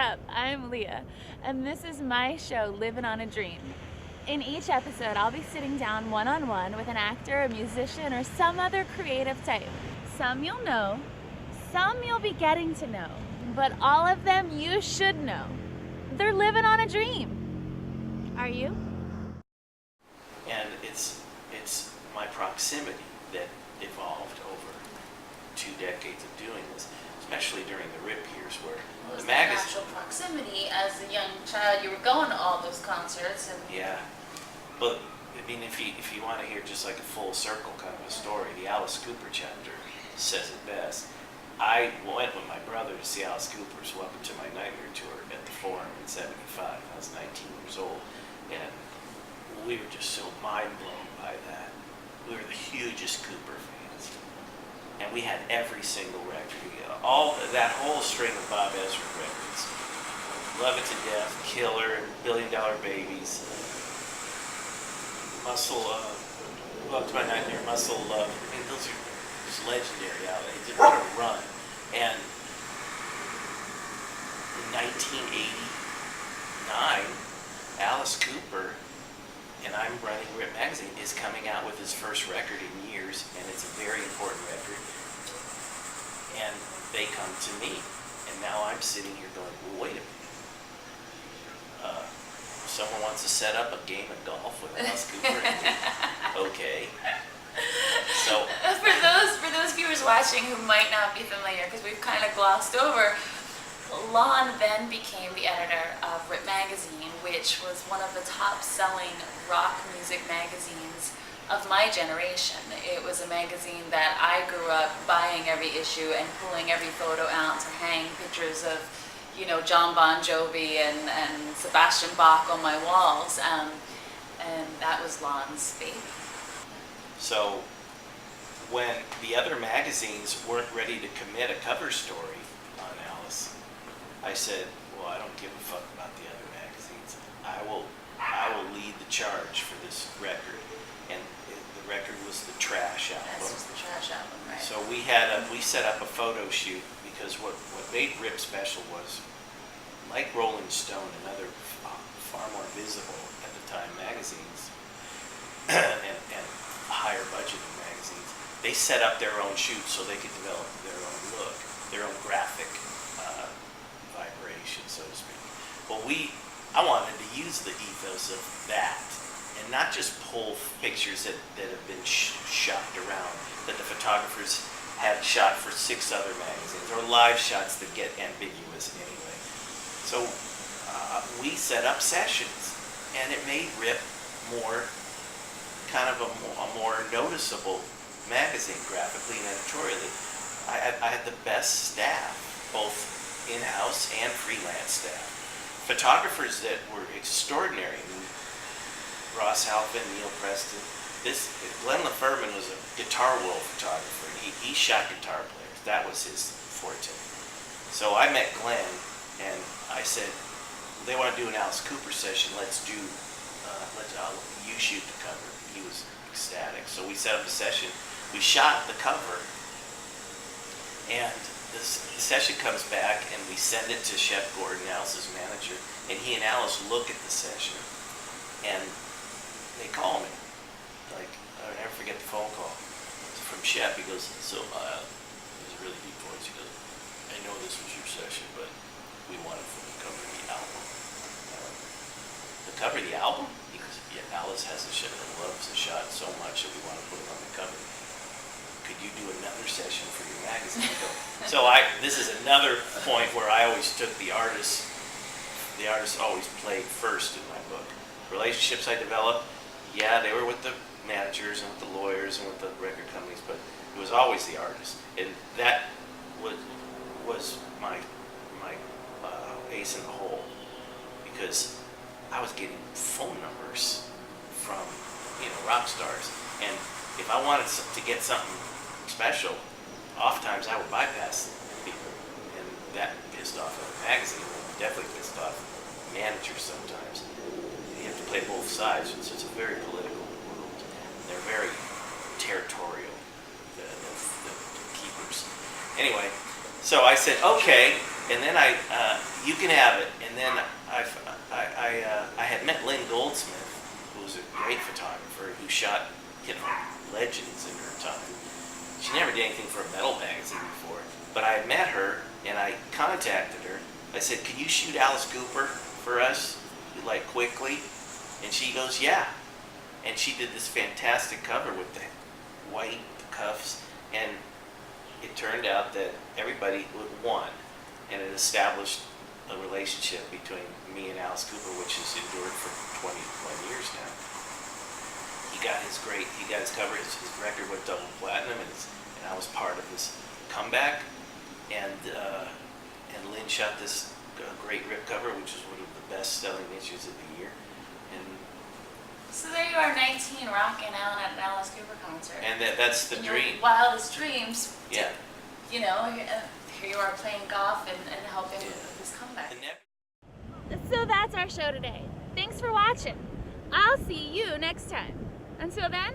up? I'm Leah, and this is my show, Livin' on a Dream. In each episode, I'll be sitting down one-on-one with an actor, a musician, or some other creative type. Some you'll know, some you'll be getting to know, but all of them you should know. They're living on a dream. Are you? And it's my proximity that evolved over 2 decades of doing this, especially during the RIP years where It was the the magazine. natural proximity as a young child. You were going to all those concerts, and Yeah, but I mean, if you want to hear just like a full circle kind of a story, the Alice Cooper chapter says it best. I went with my brother to see Alice Cooper's Welcome to My Nightmare tour at the Forum in '75. I was 19 years old, and we were just so mind blown by that. We were the hugest Cooper fans, and we had every single record, all that whole string of Bob Ezrin records, Love It to Death, Killer, $1 Billion Babies, Muscle, Welcome to My Nightmare, Muscle Love. I mean, those are just legendary out. They did what a run. And in 1989, Alice Cooper, and I'm running RIP Magazine, is coming out with his first record in years, and it's a very important record. And they come to me, and now I'm sitting here going, well, wait a minute. Someone wants to set up a game of golf with Alice Cooper. Okay. So for those viewers watching who might not be familiar, because we've kind of glossed over, Lonn then became the editor of RIP Magazine, which was one of the top-selling rock music magazines of my generation. It was a magazine that I grew up buying every issue and pulling every photo out to hang pictures of, John Bon Jovi and Sebastian Bach on my walls, and that was Lonn's baby. So when the other magazines weren't ready to commit a cover story on Alice, I said, well, I don't give a fuck about the other magazines. I will lead the charge for this record. And the record was the Trash album. This was the Trash album, right? So we set up a photo shoot, because what made RIP special was, like Rolling Stone and other far more visible at the time magazines, and higher budgeted magazines, they set up their own shoots so they could develop their own look, their own graphic vibration, so to speak. But I wanted to use the ethos of that, and not just pull pictures that have been shopped around, that the photographers had shot for 6 other magazines, or live shots that get ambiguous anyway. So we set up sessions, and it made RIP more kind of a more noticeable magazine graphically and editorially. I had the best staff, both in-house and freelance staff. Photographers that were extraordinary. Ross Halpin, Neil Preston. Glenn LaFerman was a Guitar World photographer. He shot guitar players. That was his forte. So I met Glenn, and I said, they want to do an Alice Cooper session. You shoot the cover. He was ecstatic. So we set up a session. We shot the cover, and the session comes back, and we send it to Shep Gordon, Alice's manager, and he and Alice look at the session, and they call me. Like, I'll never forget the phone call. It's from Shep. He goes, so, it was a really deep voice. He goes, I know this was your session, but we want it for the cover of the album. The cover of the album? He goes, yeah, Alice has a shot and loves the shot so much that we want to put it on the cover. Could you do another session for your magazine? So this is another point where I always took the artist always played first in my book. Relationships I developed, yeah, they were with the managers and with the lawyers and with the record companies, but it was always the artist. And that was my ace in the hole, because I was getting phone numbers from rock stars, and if I wanted to get something special, oftentimes I would bypass people, and that pissed off a magazine, and definitely pissed off managers sometimes. You have to play both sides, so it's a very political world. They're very territorial, the keepers. Anyway, so I said, okay, And then you can have it. And then I had met Lynn Goldsmith, who was a great photographer who shot, legends in her time. She never did anything for a metal magazine before, but I had met her and I contacted her. I said, "Can you shoot Alice Cooper for us, like quickly?" And she goes, "Yeah." And she did this fantastic cover with the white cuffs, and it turned out that everybody won, and it established a relationship between me and Alice Cooper, which has endured for 21 years now. He got his cover, his record went double platinum, and I was part of his comeback. And Lynn shot this great rip cover, which was one of the best-selling issues of the year. And So there you are, 19, rocking out at an Alice Cooper concert. and that's the In dream. Your wildest dreams. Yeah. You know, here you are playing golf and helping with this comeback. So that's our show today. Thanks for watching. I'll see you next time. Until then,